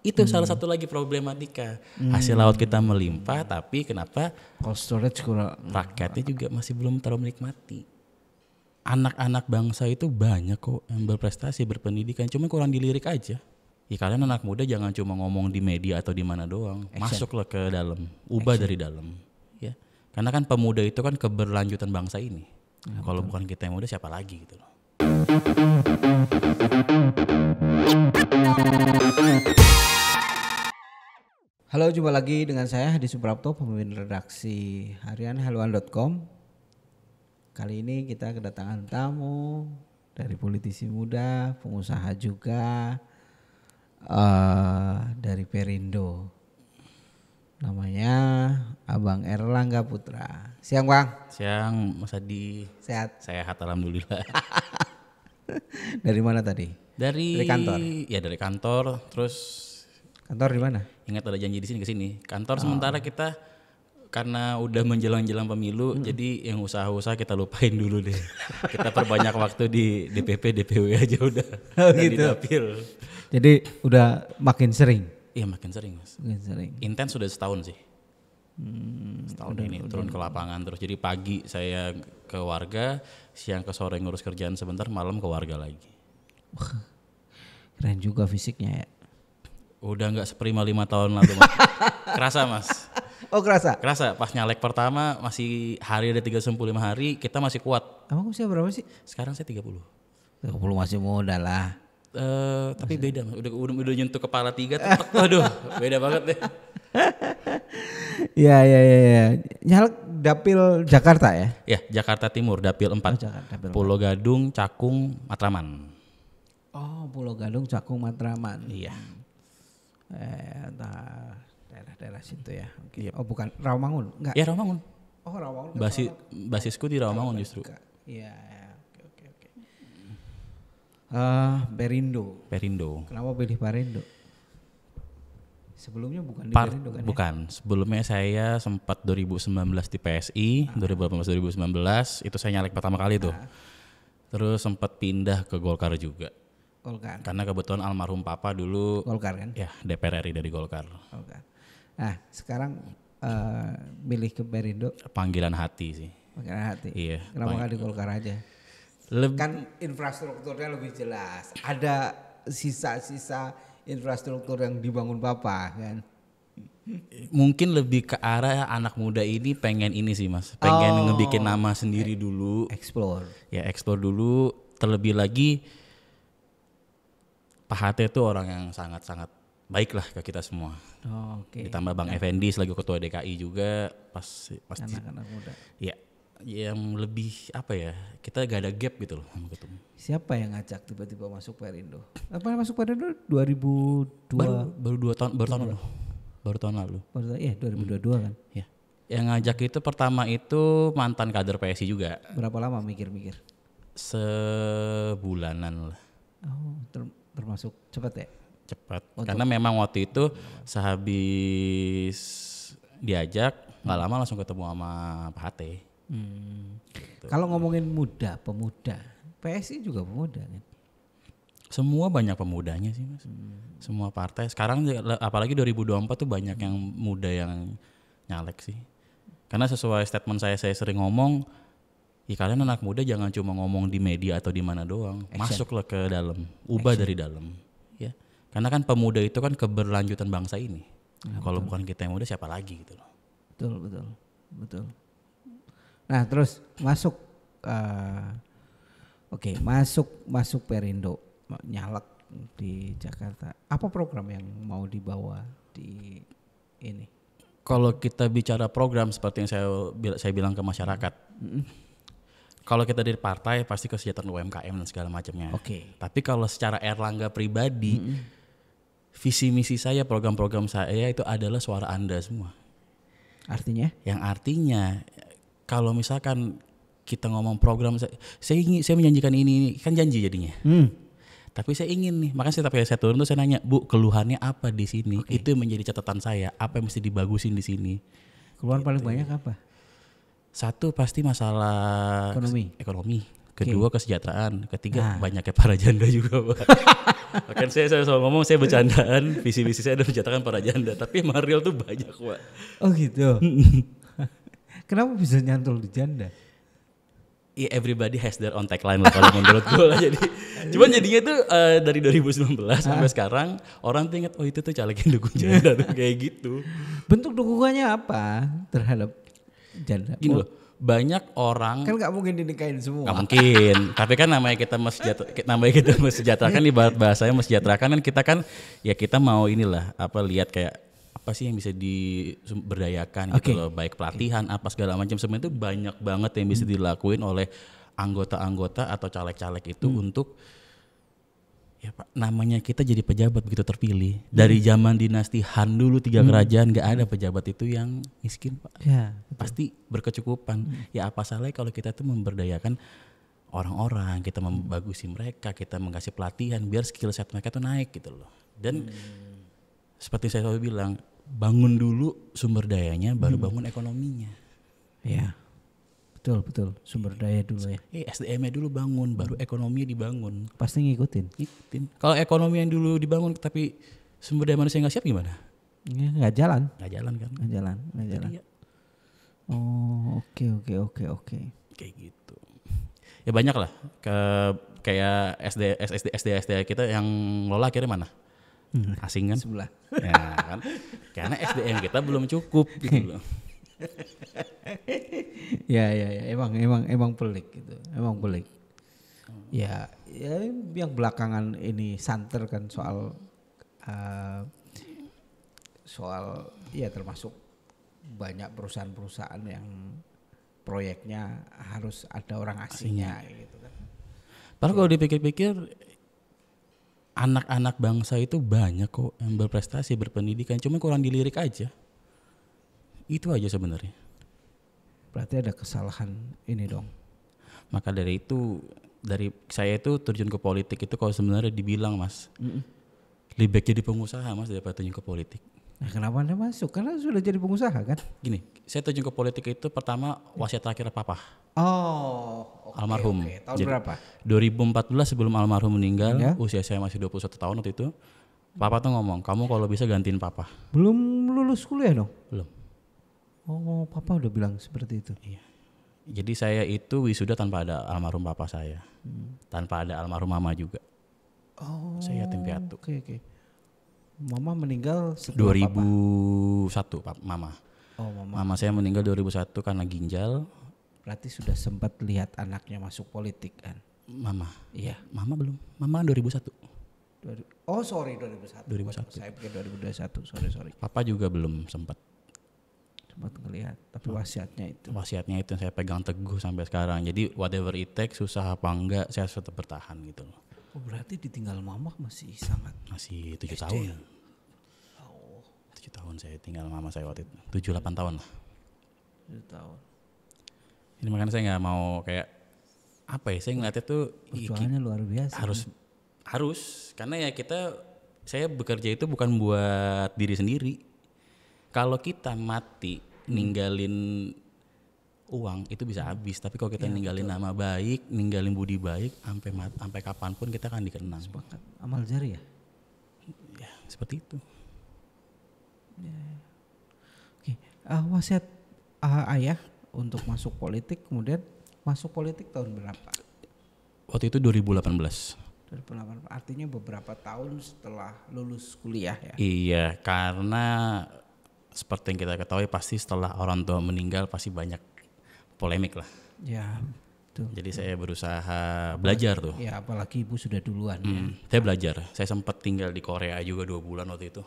Itu salah satu lagi problematika. Hasil laut kita melimpah, tapi kenapa Cold storage kurang. rakyatnya juga masih belum terlalu menikmati. Anak-anak bangsa itu banyak kok yang berprestasi, berpendidikan, cuma kurang dilirik aja. Ya kalian anak muda jangan cuma ngomong di media atau di mana doang, masuklah ke dalam, ubah dari dalam. Ya, karena kan pemuda itu kan keberlanjutan bangsa ini. Nah, kalau bukan kita yang muda siapa lagi gitu loh. Halo, jumpa lagi dengan saya Hadi Suprapto, pemimpin redaksi harian haluan.com. Kali ini kita kedatangan tamu dari politisi muda, pengusaha juga, dari Perindo. Namanya Abang Erlangga Putra. Siang Bang. Siang Mas Hadi. Sehat? Sehat alhamdulillah. Dari mana tadi? Dari kantor? Ya dari kantor, terus Kantor di mana? ingat ada janji di sini ke sini. Kantor sementara kita karena udah menjelang-jelang pemilu, jadi yang usaha-usaha kita lupain dulu deh. Kita perbanyak waktu di DPP, DPW aja udah. Oh, Dan gitu. di dapil. Jadi udah makin sering. Iya makin sering Mas. Makin sering. Intens sudah setahun sih. Setahun ini turun ke lapangan terus. Jadi pagi saya ke warga, siang ke sore ngurus kerjaan sebentar, malam ke warga lagi. Keren juga fisiknya ya. Udah nggak seprima 5 tahun lalu Mas. Kerasa Mas. Oh kerasa? Kerasa pas nyalek pertama masih hari ada 35 hari kita masih kuat. Emang usia berapa sih? Sekarang saya 30. 30 masih muda lah. Tapi beda Mas. Udah nyentuh kepala 3 tetep, aduh beda banget deh. Iya. Nyalek dapil Jakarta ya? Ya Jakarta Timur Dapil 4. Jakarta dapil. Pulau Gadung, Cakung, Matraman. Oh, Pulau Gadung, Cakung, Matraman. Iya. Daerah-daerah situ ya. Oke. Yep. Oh, bukan Rawamangun, enggak? Ya Rawamangun. Oh, Rawamangun. Basisku di Rawamangun justru. Iya. Oke. Perindo. Perindo. Kenapa pilih Perindo? Sebelumnya bukan di Perindo kan? Bukan. Sebelumnya saya sempat 2019 di PSI, 2018-2019 itu saya nyalek pertama kali tuh. Terus sempat pindah ke Golkar juga. Golkar. Karena kebetulan almarhum papa dulu Golkar kan? ya DPR RI dari Golkar. Golkar. Nah, sekarang milih ke Perindo Panggilan hati sih. pakai hati. Iya. Kenapa nggak di Golkar aja? Kan infrastrukturnya lebih jelas. Ada sisa-sisa infrastruktur yang dibangun Bapak kan. Mungkin lebih ke arah anak muda ini pengen ini sih Mas. Pengen ngebikin nama sendiri dulu. Explore. Ya explore dulu. Terlebih lagi Pak HT itu orang yang sangat-sangat baik lah ke kita semua. Oh, oke. Ditambah Bang Effendi selaku ketua DKI juga pasti Anak-anak muda. ya yang lebih apa ya, kita gak ada gap gitu loh sama ketemu. Siapa yang ngajak tiba-tiba masuk Perindo? Apa masuk Perindo 2002? Baru tahun lalu. Iya 2022 kan. Ya. Yang ngajak itu pertama itu mantan kader PSI juga. Berapa lama mikir-mikir? Sebulanan lah. Oh, termasuk cepat ya? Cepat. Karena memang waktu itu sehabis diajak nggak lama langsung ketemu sama Pak HT. Gitu. Kalau ngomongin pemuda, PSI juga pemuda kan? Semua banyak pemudanya sih Mas. Semua partai. Sekarang apalagi 2024 tuh banyak yang muda yang nyalek sih. Karena sesuai statement saya sering ngomong, ya kalian anak muda jangan cuma ngomong di media atau di mana doang. Masuklah ke dalam, ubah dari dalam. Ya. Karena kan pemuda itu kan keberlanjutan bangsa ini. Nah, kalau bukan kita yang muda siapa lagi gitu loh. Betul. Nah terus masuk, masuk Perindo, nyalek di Jakarta. Apa program yang mau dibawa di ini? Kalau kita bicara program seperti yang saya bilang ke masyarakat, kalau kita dari partai pasti kesejahteraan UMKM dan segala macamnya. Oke. Tapi kalau secara Erlangga pribadi, visi misi saya, program-program saya itu adalah suara Anda semua. Artinya? Yang artinya kalau misalkan kita ngomong program, saya menjanjikan ini kan janji jadinya. Tapi saya ingin nih, makanya setiap kali saya turun tuh saya nanya, Bu, keluhannya apa di sini? Itu menjadi catatan saya, apa yang mesti dibagusin di sini. Keluhan paling banyak apa? Satu pasti masalah Ekonomi. Kedua kesejahteraan. Ketiga banyaknya para janda juga Pak. Kan saya selalu ngomong saya bercandaan, visi-visi saya ada mencetakkan para janda, tapi emang real tuh banyak, Pak. Oh gitu. Kenapa bisa nyantol di janda? Yeah, everybody has their own tagline lah kalau menurut gue lah. Jadi, cuman jadinya tuh dari 2019 sampai sekarang orang tuh ingat, oh itu tuh caleg yang dukung janda tuh kayak gitu. Bentuk dukungannya apa terhadap janda? Gini loh, banyak orang Kan nggak mungkin dinikahin semua. nggak mungkin, tapi kan namanya kita mesejahterakan di bahasanya mesejahterakan kan kita kan ya kita mau inilah apa lihat kayak apa sih yang bisa diberdayakan gitu loh, baik pelatihan apa segala macam, sebenarnya itu banyak banget yang bisa dilakuin oleh anggota-anggota atau caleg-caleg itu untuk ya Pak, namanya kita jadi pejabat begitu terpilih. Dari zaman dinasti Han dulu 3 kerajaan nggak ada pejabat itu yang miskin, Pak. Ya, Pasti berkecukupan. Ya apa salahnya kalau kita tuh memberdayakan orang-orang, kita membagusi mereka, kita mengasih pelatihan biar skill set mereka tuh naik gitu loh. Dan seperti saya selalu bilang, bangun dulu sumber dayanya baru bangun ekonominya. ya. Betul. Sumber daya dulu ya. SDM-nya dulu bangun, baru ekonominya dibangun. Pasti ngikutin. Kalau ekonomi yang dulu dibangun tapi sumber daya manusia nggak siap gimana? Ya, nggak jalan. Nggak jalan kan? Nggak jalan. Jadi ya, Oh, oke. kayak gitu. Ya banyak lah. Kayak SD kita yang lola akhirnya mana? Asing kan? Sebelah. Ya kan? Karena SDM kita belum cukup gitu loh. Ya, emang pelik gitu. Emang pelik. Ya, yang belakangan ini santer kan soal ya termasuk banyak perusahaan-perusahaan yang proyeknya harus ada orang asingnya gitu kan. Padahal kalau dipikir-pikir anak-anak bangsa itu banyak kok yang berprestasi, berpendidikan, cuma kurang dilirik aja. Itu aja sebenarnya. Berarti ada kesalahan ini dong. Maka dari itu, dari saya itu terjun ke politik itu kalau sebenarnya dibilang Mas, lebih baik jadi pengusaha Mas daripada terjun ke politik. Nah, kenapa Anda masuk? Karena sudah jadi pengusaha kan? Gini, saya terjun ke politik itu pertama wasiat terakhir papa. Oh, Almarhum. Oke. Tahun Jadi, berapa? 2014 sebelum almarhum meninggal, Ya. usia saya masih 21 tahun waktu itu. Papa tuh ngomong, kamu kalau bisa gantiin papa. Belum lulus kuliah dong? Belum. Oh, papa udah bilang seperti itu. Iya. Jadi saya itu wisuda tanpa ada almarhum papa saya. Tanpa ada almarhum mama juga. Oh. Saya yatim piatu. Oke. Mama meninggal setelah 2001 mama. Oh, mama. Mama saya meninggal 2001 karena ginjal. Berarti sudah sempat lihat anaknya masuk politik kan? Mama. Iya. Mama belum. Mama 2001. Oh, sorry 2001. 2001. Saya pikir 2021. Sorry. Papa juga belum sempat. Sempat ngelihat, tapi wasiatnya itu. Wasiatnya itu yang saya pegang teguh sampai sekarang. Jadi whatever it takes, susah apa enggak, saya harus tetap bertahan gitu loh. Oh, berarti ditinggal mama masih sangat. Masih 7 tahun. 7 tahun saya tinggal mama saya waktu itu. 7-8 tahun lah. 7 tahun. Ini makanya saya nggak mau kayak apa ya, saya ngeliatnya tuh Perjuangannya luar biasa. harus karena ya saya bekerja itu bukan buat diri sendiri. Kalau kita mati ninggalin uang itu bisa habis, tapi kalau kita ninggalin nama baik, ninggalin budi baik, sampai kapanpun kita akan dikenang. Sepakat. Amal jari ya? Ya seperti itu. Oke. Wasiat ayah untuk masuk politik, kemudian masuk politik tahun berapa? Waktu itu 2018. 2008. Artinya beberapa tahun setelah lulus kuliah ya? Iya, karena seperti yang kita ketahui pasti setelah orang tua meninggal pasti banyak polemik lah. Ya, betul. Jadi saya berusaha belajar tuh. Ya, apalagi ibu sudah duluan ya. Saya belajar. Saya sempat tinggal di Korea juga 2 bulan waktu itu.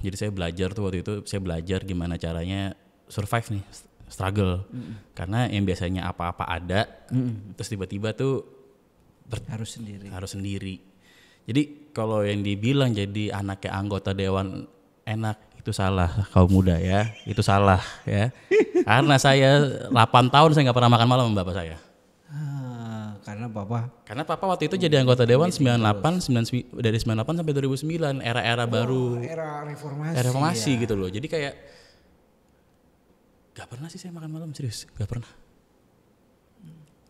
Jadi saya belajar tuh waktu itu. Saya belajar gimana caranya survive nih, struggle. Karena yang biasanya apa-apa ada, terus tiba-tiba tuh Harus sendiri. Jadi kalau yang dibilang jadi anaknya anggota dewan enak, itu salah kaum muda ya. Itu salah ya. Karena saya 8 tahun saya nggak pernah makan malam sama bapak saya. Karena papa waktu itu jadi anggota dewan 98 dari 98 sampai 2009, era-era baru. Era reformasi. Reformasi ya. gitu loh. Jadi kayak gak pernah sih saya makan malam, serius, gak pernah.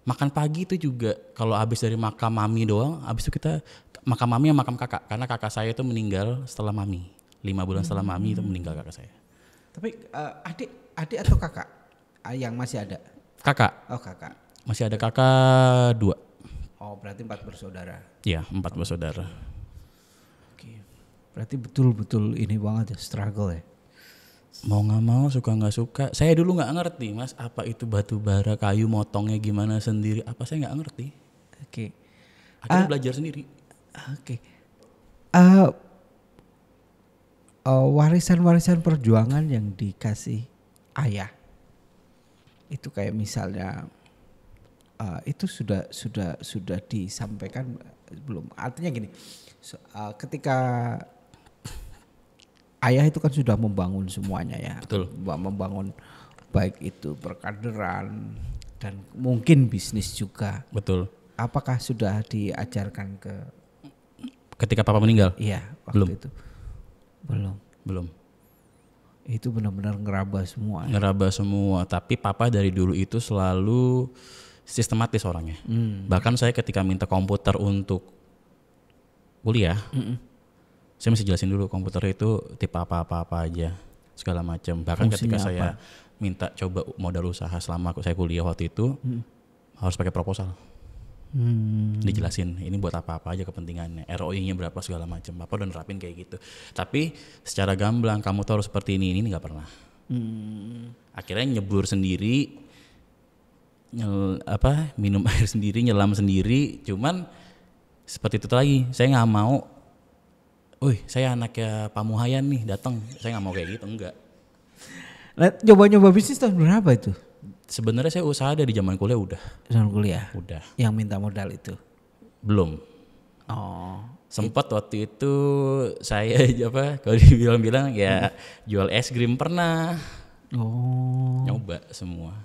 Makan pagi itu juga kalau habis dari makam mami doang, habis itu kita makam mami sama makam kakak. Karena kakak saya itu meninggal setelah mami. 5 bulan setelah mami itu meninggal kakak saya. Tapi adik atau kakak yang masih ada? Kakak. Oh kakak. Masih ada kakak 2. Oh berarti 4 bersaudara. Iya 4 bersaudara. Oke. Berarti betul-betul ini banget ya, struggle ya. Mau nggak mau, suka nggak suka. Saya dulu nggak ngerti mas, apa itu batu bara, kayu motongnya gimana sendiri. Apa saya nggak ngerti. Oke. Akhirnya belajar sendiri. Oke. Warisan-warisan perjuangan yang dikasih ayah itu kayak misalnya itu sudah disampaikan belum? Artinya gini, ketika ayah itu kan sudah membangun semuanya ya. Betul. Membangun baik itu perkaderan dan mungkin bisnis juga. Betul. Apakah sudah diajarkan ke Ketika papa meninggal? iya waktu Belum. itu? Belum. Itu benar-benar ngeraba semua. Ngeraba semua. Tapi papa dari dulu itu selalu sistematis orangnya. Bahkan saya ketika minta komputer untuk kuliah, saya mesti jelasin dulu komputer itu tipe apa aja, segala macam. Bahkan ketika saya minta coba modal usaha selama saya kuliah waktu itu, harus pakai proposal. Dijelasin ini buat apa aja kepentingannya, ROI-nya berapa segala macam. Papa udah nerapin kayak gitu. Tapi secara gamblang kamu tuh harus seperti ini nggak pernah. Akhirnya nyebur sendiri, minum air sendiri, nyelam sendiri. Cuman seperti itu lagi, saya nggak mau. Saya anaknya Pak Muhayan nih datang, saya nggak mau kayak gitu, enggak. Nah, nyoba-nyoba bisnis tahun berapa itu? Sebenarnya saya usaha dari zaman kuliah udah. Zaman kuliah. Udah. Yang minta modal itu. Belum. Oh. Sempat waktu itu saya kalau dibilang ya jual es krim pernah. Oh. Nyoba semua.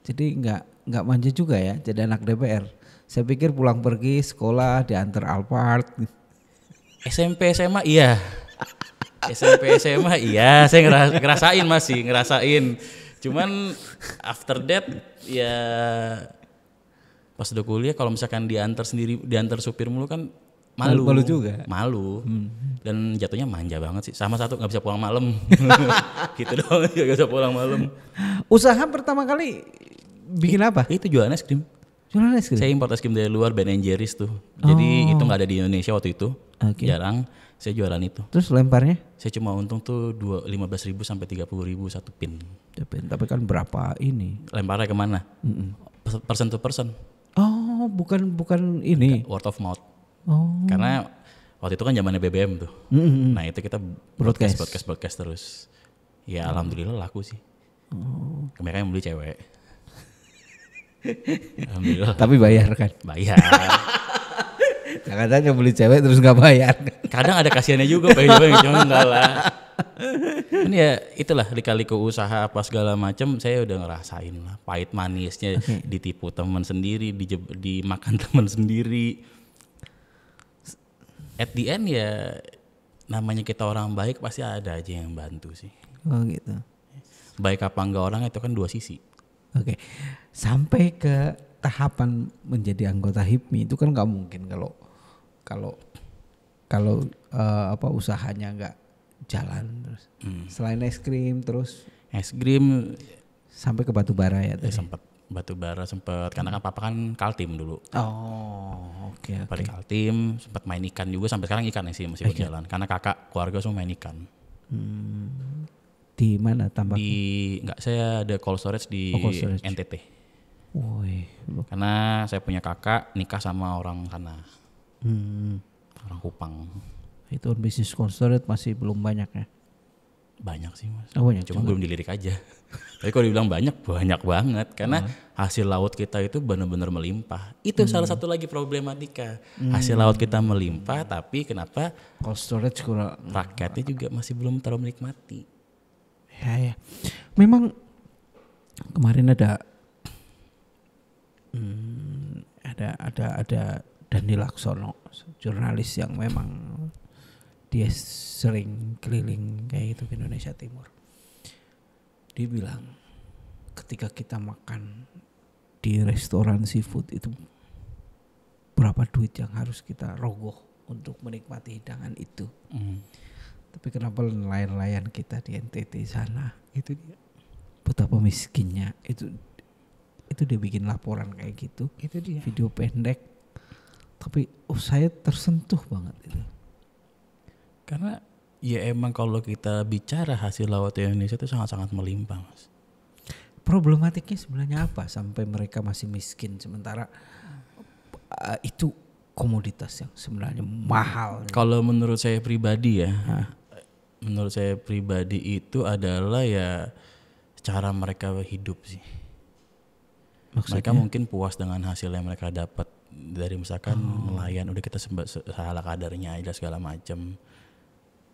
Jadi nggak manja juga ya jadi anak DPR. Saya pikir pulang pergi sekolah diantar Alphard. SMP SMA iya. SMP SMA iya, saya ngerasain masih ngerasain. Cuman after that ya pas udah kuliah kalau misalkan diantar supir mulu kan malu juga. Malu. Dan jatuhnya manja banget sih. Sama satu nggak bisa pulang malam. Gitu doang, nggak bisa pulang malam. Usaha pertama kali bikin apa? Itu jualan es krim. Jualan es krim. Saya import es krim dari luar, Ben & Jerry's tuh. Jadi itu nggak ada di Indonesia waktu itu. Jarang. Saya jualan itu. Terus lemparnya? Saya cuma untung tuh 15.000 sampai 30.000 satu pin. Tapi kan berapa ini? Lemparnya kemana? Person to person. Oh, bukan ini. Word of mouth. Oh. Karena waktu itu kan zamannya BBM tuh. Nah itu kita broadcast terus. Ya alhamdulillah laku sih. Kebanyakan yang beli cewek. Alhamdulillah. Tapi bayar kan? Bayar. Kadang-kadang beli cewek terus nggak bayar. Kadang ada kasihannya juga, cuma enggak lah. Ini ya itulah lika-liku usaha apa segala macam saya udah ngerasain lah pahit manisnya, ditipu teman sendiri, dimakan teman sendiri. At the end ya namanya kita orang baik pasti ada aja yang bantu sih. Oh gitu. Baik apa enggak orang itu kan dua sisi. Oke. Sampai ke tahapan menjadi anggota HIPMI itu kan nggak mungkin kalau usahanya nggak jalan terus. Selain es krim terus es krim sampai ke batu bara ya tadi. Sempat batu bara karena kan papa kan Kaltim dulu. Oh, oke. Pada Kaltim sempat main ikan juga sampai sekarang ikan sih masih berjalan karena kakak keluarga semua main ikan. Di mana tambak? Saya ada cold storage di NTT. Woi. Karena saya punya kakak nikah sama orang sana. Orang Kupang. Itu bisnis cold storage masih belum banyak ya? Banyak sih mas. Banyak cuma belum dilirik aja. Tapi kalau dibilang banyak banget. Karena hasil laut kita itu benar-benar melimpah. Itu salah satu lagi problematika. Hasil laut kita melimpah tapi kenapa cold storage kurang, rakyatnya juga masih belum terlalu menikmati. Ya. Memang kemarin ada Dani Laksono, jurnalis yang memang dia sering keliling kayak gitu ke Indonesia Timur. Dia bilang ketika kita makan di restoran seafood itu berapa duit yang harus kita rogoh untuk menikmati hidangan itu. Tapi kenapa nelayan-nelayan kita di NTT sana itu dia betapa miskinnya, itu dia bikin laporan kayak gitu, Itu dia. video pendek, tapi saya tersentuh banget itu. Karena ya emang kalau kita bicara hasil laut Indonesia itu sangat-sangat melimpah, Mas. Problematiknya sebenarnya apa sampai mereka masih miskin sementara itu komoditas yang sebenarnya mahal. Kalau menurut saya pribadi ya, menurut saya pribadi itu adalah ya cara mereka hidup sih. Maksudnya? Mereka mungkin puas dengan hasil yang mereka dapat dari misalkan nelayan, udah kita salah kadarnya aja segala macam,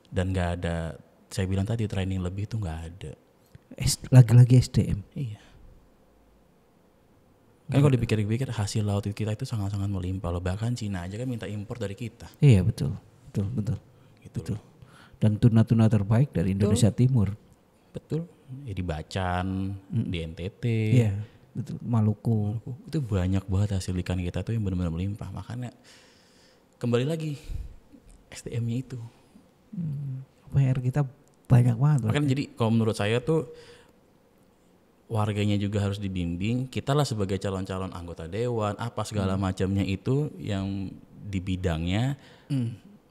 dan nggak ada, saya bilang tadi training lebih itu nggak ada. Lagi-lagi SDM. Iya. Kan kalau dipikir-pikir hasil laut kita itu sangat-sangat melimpah loh. Bahkan Cina aja kan minta impor dari kita. Iya betul. Gitu loh. Dan tuna-tuna terbaik dari Indonesia Timur. Betul. Ya di Bacan, di NTT. Iya betul. Maluku. Itu banyak banget hasil ikan kita tuh yang benar-benar melimpah. Makanya kembali lagi SDM-nya itu. PR kita banyak banget. Makanya jadi kalau menurut saya tuh warganya juga harus dibimbing. Kita lah sebagai calon-calon anggota dewan, apa segala macamnya itu yang di bidangnya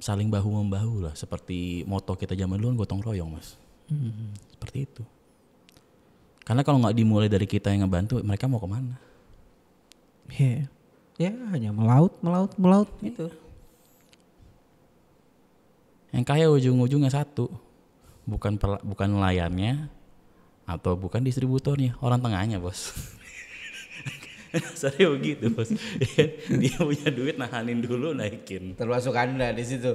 saling bahu-membahu lah. Seperti moto kita zaman dulu gotong royong, Mas. Seperti itu. Karena kalau nggak dimulai dari kita yang ngebantu, mereka mau kemana? Iya. Ya hanya melaut gitu. Yang kaya ujung-ujungnya satu, bukan nelayannya atau bukan distributornya, orang tengahnya, Bos. Saya begitu, Bos. Dia punya duit nahanin dulu, naikin. Termasuk Anda di situ.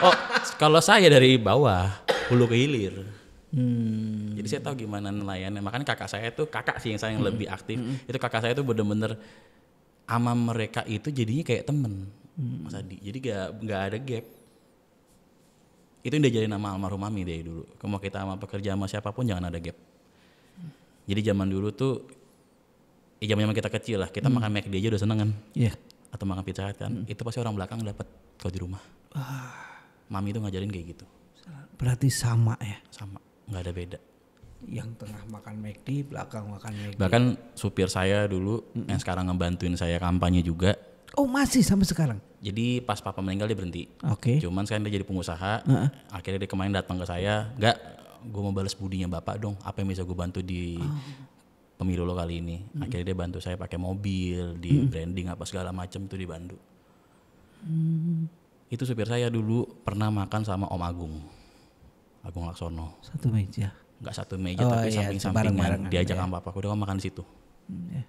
Oh, kalau saya dari bawah, hulu ke hilir. Jadi saya tahu gimana nelayannya. Makanya kakak saya tuh, kakak sih yang saya yang lebih aktif. Itu kakak saya tuh bener-bener sama mereka itu jadinya kayak temen, Mas Adi. Jadi nggak ada gap. Itu yang dia jadi nama almarhum mami dari dulu. Kalau kita sama pekerja sama siapapun jangan ada gap. Jadi zaman dulu tuh, zaman kita kecil lah, kita makan McD aja udah seneng kan? Iya. Atau makan Pizza Hut kan? Itu pasti orang belakang dapat kalau di rumah. Mami itu ngajarin kayak gitu. Berarti sama ya. Sama, nggak ada beda. Yang tengah makan McD, belakang makan McD. Bahkan supir saya dulu yang sekarang ngebantuin saya kampanye juga. Oh masih sampai sekarang? Jadi pas papa meninggal dia berhenti. Oke. Cuman sekarang dia jadi pengusaha. Akhirnya dia kemarin datang ke saya, enggak, gue mau balas budinya bapak dong. Apa yang bisa gue bantu di pemilu lo kali ini? Akhirnya dia bantu saya pakai mobil, di branding apa segala macam tuh dibantu. Itu supir saya dulu pernah makan sama Om Agung Laksono. Satu meja. Enggak satu meja tapi iya, samping-sampingan. bareng-barengan, Diajak ya. sama papa, udah kamu makan di situ. Ya.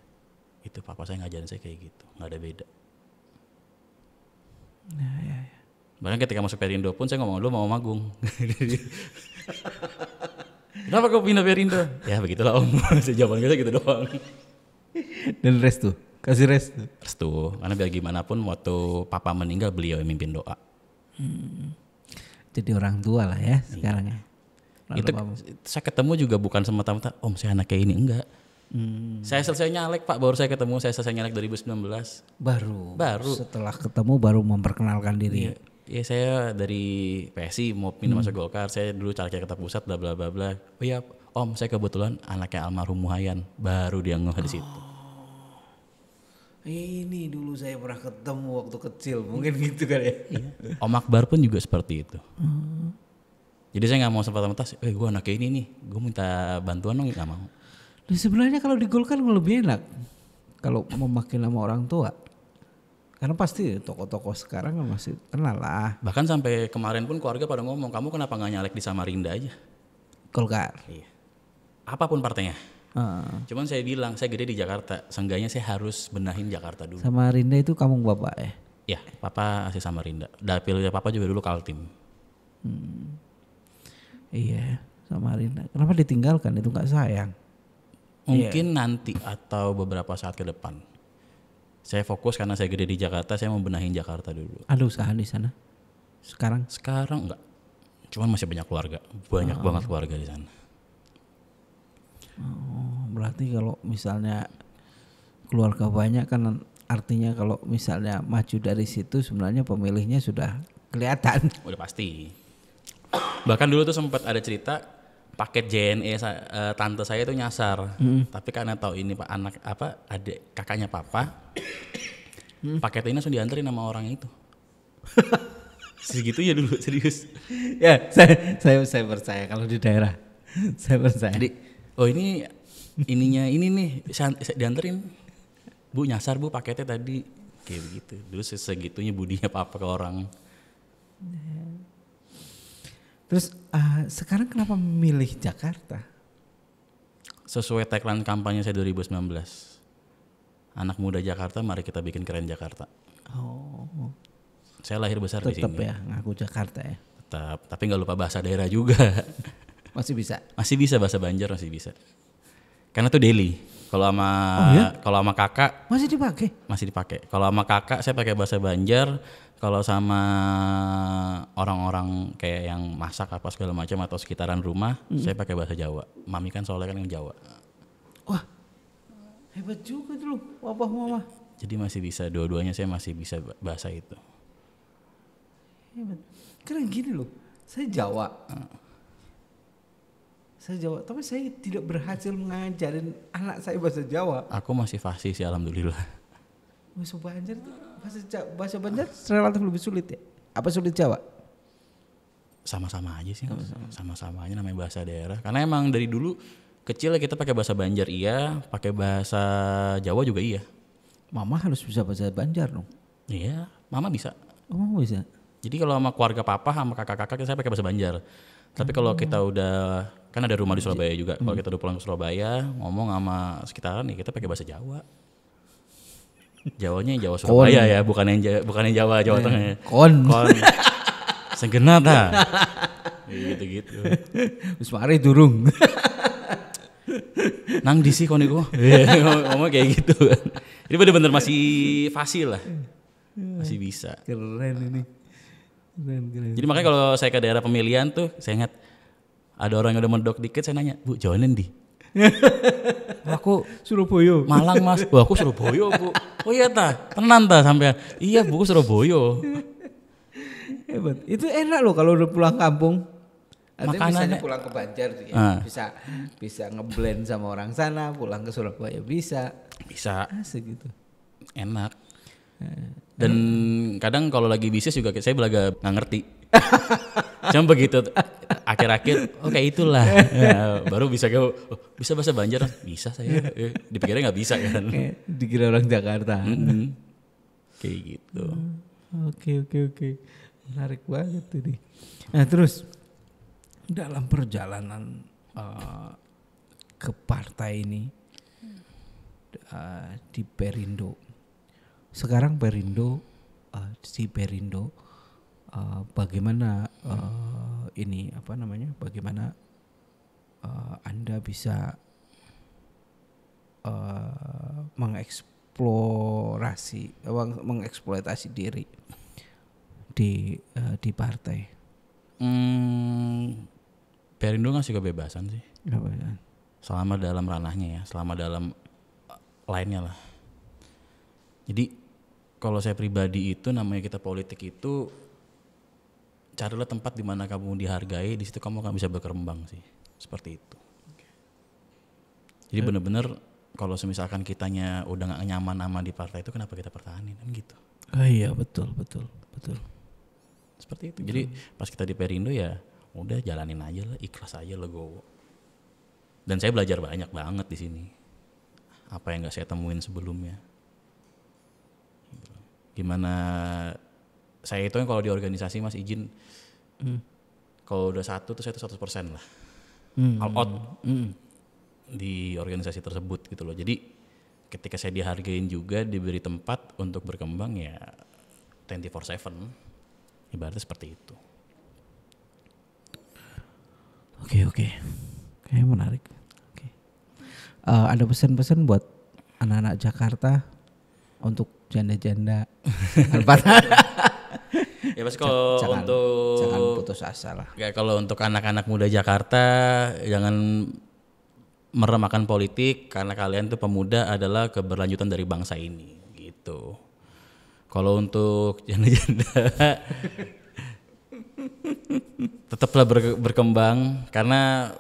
Itu papa saya ngajarin saya kayak gitu, nggak ada beda. Ya. Bahkan ketika masuk Perindo pun saya ngomong dulu mau Om Agung. Kenapa kau pindah Perindo? Ya begitulah Om, jawaban kita gitu doang. Dan restu, kasih restu. Restu, karena biar gimana pun waktu papa meninggal beliau yang mimpin doa. Jadi orang tua lah ya sekarang ya. Itu saya ketemu juga bukan semata-mata Om saya anak kayak ini, enggak. Saya selesai nyalek Pak, baru saya ketemu, saya selesai nyalek 2019. Baru. Setelah ketemu baru memperkenalkan diri. Iya saya dari PSI mau pindah masuk Golkar, saya dulu caleg Jakarta Pusat bla bla bla bla. Oh iya Om, saya kebetulan anaknya almarhum Muhayan, baru dia ngeh di situ. Ini dulu saya pernah ketemu waktu kecil, mungkin gitu kan ya. Iya. Om Akbar pun juga seperti itu. Jadi saya nggak mau sempat-sempat, gue anaknya ini nih, gue minta bantuan dong, nggak mau. Dan sebenarnya kalau di Golkar lebih enak kalau memakai nama orang tua. Karena pasti tokoh-tokoh sekarang kan masih kenal lah. Bahkan sampai kemarin pun keluarga pada ngomong, kamu kenapa nggak nyalek di Samarinda aja? Golkar. Iya. Apapun partainya. Cuman saya bilang, saya gede di Jakarta, seenggaknya saya harus benahin Jakarta dulu. Samarinda itu kampung bapak ya? Ya, papa asli Samarinda. Dapilnya papa juga dulu Kaltim. Iya, Samarinda. Kenapa ditinggalkan? Itu nggak sayang. Mungkin nanti atau beberapa saat ke depan. Saya fokus karena saya gede di Jakarta, saya mau benahin Jakarta dulu. Ada usaha di sana? Sekarang? Sekarang enggak. Cuman masih banyak keluarga. Banyak banget keluarga di sana. Berarti kalau misalnya keluarga banyak kan artinya kalau misalnya maju dari situ sebenarnya pemilihnya sudah kelihatan. Udah pasti. Bahkan dulu tuh sempat ada cerita paket JNE tante saya itu nyasar. Tapi karena tahu ini Pak anak adik kakaknya papa, paket ini langsung dianterin sama orang itu. Segitu ya dulu, serius. Ya, saya percaya kalau di daerah. Saya percaya. Jadi, oh ininya ini nih dianterin. Bu nyasar bu paketnya tadi. Kayak begitu. Dulu segitunya budinya papa ke orang. Terus sekarang kenapa memilih Jakarta? Sesuai tagline kampanye saya 2019. Anak muda Jakarta, mari kita bikin keren Jakarta. Oh, Saya lahir besar di sini. tetap ya ngaku Jakarta ya. Tetap, tapi nggak lupa bahasa daerah juga. Masih bisa. Masih bisa bahasa Banjar, masih bisa. Karena itu daily. Kalau sama kalau sama kakak Masih dipakai? masih dipakai. Kalau sama kakak saya pakai bahasa Banjar. Kalau sama orang-orang kayak yang masak apa segala macam atau sekitaran rumah, saya pakai bahasa Jawa. Mami kan soalnya kan yang Jawa. Wah, hebat juga dulu wabah mama. Jadi masih bisa dua-duanya, saya masih bisa bahasa itu. Hebat. Karena gini loh, saya Jawa. Saya Jawa, tapi saya tidak berhasil ngajarin anak saya bahasa Jawa. Aku masih fasih sih alhamdulillah. Bahasa Banjar tuh, bahasa Banjar relatif lebih sulit ya. Apa sulit Jawa? Sama-sama aja sih. Sama-sama aja namanya bahasa daerah. Karena emang dari dulu kecil ya kita pakai bahasa Banjar iya, pakai bahasa Jawa juga iya. Mama harus bisa bahasa Banjar dong. Iya, mama bisa. Oh, mama bisa. Jadi kalau sama keluarga papa sama kakak-kakak saya pakai bahasa Banjar. Tapi kalau kita udah kan ada rumah di Surabaya juga. Kalau kita udah pulang ke Surabaya, ngomong sama sekitaran nih kita pakai bahasa Jawa. Jawanya yang Jawa Surabaya ya, bukan yang Jawa Tengah ya. Kon. Senggena ta. Gitu-gitu. Wis mari durung. Nang di sih koniku. Ngomong kayak gitu kan. Jadi bener-bener masih fasih lah. Masih bisa. Keren ini. Keren. Jadi makanya kalau saya ke daerah pemilihan tuh saya ingat ada orang yang udah mendok dikit saya nanya, "Bu, Jawanen di?" Aku Surabaya. Malang Mas. Wah, aku Surabaya, Bu. Oh iya ta, tenan ta sampai. Iya, Bu, aku Surabaya. Hebat. Itu enak loh kalau udah pulang kampung. Artinya Makanannya misalnya pulang ke Banjar tuh ya, bisa ngeblend sama orang sana, pulang ke Surabaya bisa. Bisa Asik gitu. enak. Dan kadang kalau lagi bisnis juga saya belaga nggak ngerti. Cuma begitu akhir-akhir oke itulah ya, baru bisa bisa bahasa Banjar bisa saya dipikirnya nggak bisa kan. Dikira orang Jakarta. Kayak gitu. Oke. Menarik banget ini. Nah terus dalam perjalanan ke partai ini di Perindo. Sekarang Perindo bagaimana bagaimana Anda bisa mengeksploitasi diri di partai. Perindo ngasih kebebasan sih. Kebebasan. Selama dalam ranahnya ya, selama dalam lainnya lah. Jadi kalau saya pribadi itu namanya kita politik itu carilah tempat di mana kamu dihargai, di situ kamu akan bisa berkembang sih. Seperti itu. Jadi benar-benar kalau misalkan kitanya udah gak nyaman sama di partai itu kenapa kita pertahanin kan gitu. Oh iya betul. Seperti itu. Jadi pas kita di Perindo ya udah jalanin aja lah, ikhlas aja legowo. Dan saya belajar banyak banget di sini. Apa yang gak saya temuin sebelumnya. Gimana saya itu kalau di organisasi Mas izin kalau udah satu tuh saya tuh 100% lah. All out di organisasi tersebut gitu loh. Jadi ketika saya dihargain juga, diberi tempat untuk berkembang ya 24/7. Ibaratnya seperti itu. Oke. Kayaknya menarik. Oke. Ada pesan-pesan buat anak-anak Jakarta untuk janda-janda Alpata. Ya pasti kalau jangan putus asa lah. Ya kalau untuk anak-anak muda Jakarta jangan meremehkan politik karena kalian tuh pemuda adalah keberlanjutan dari bangsa ini gitu. gitu. Kalau untuk janda-janda tetaplah berkembang karena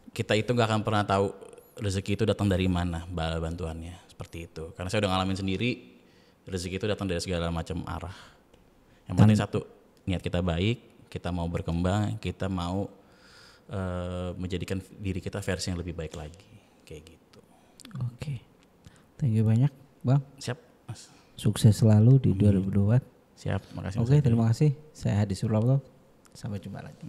kita itu nggak akan pernah tahu rezeki itu datang dari mana bala bantuannya seperti itu. Karena saya udah ngalamin sendiri rezeki itu datang dari segala macam arah. Yang penting satu, niat kita baik, kita mau berkembang, kita mau menjadikan diri kita versi yang lebih baik lagi kayak gitu. Oke. Thank you banyak, Bang. Siap, Mas. Sukses selalu di 2024. Siap, makasih. Oke, terima kasih. Saya Hadi Suprapto. Sampai jumpa lagi.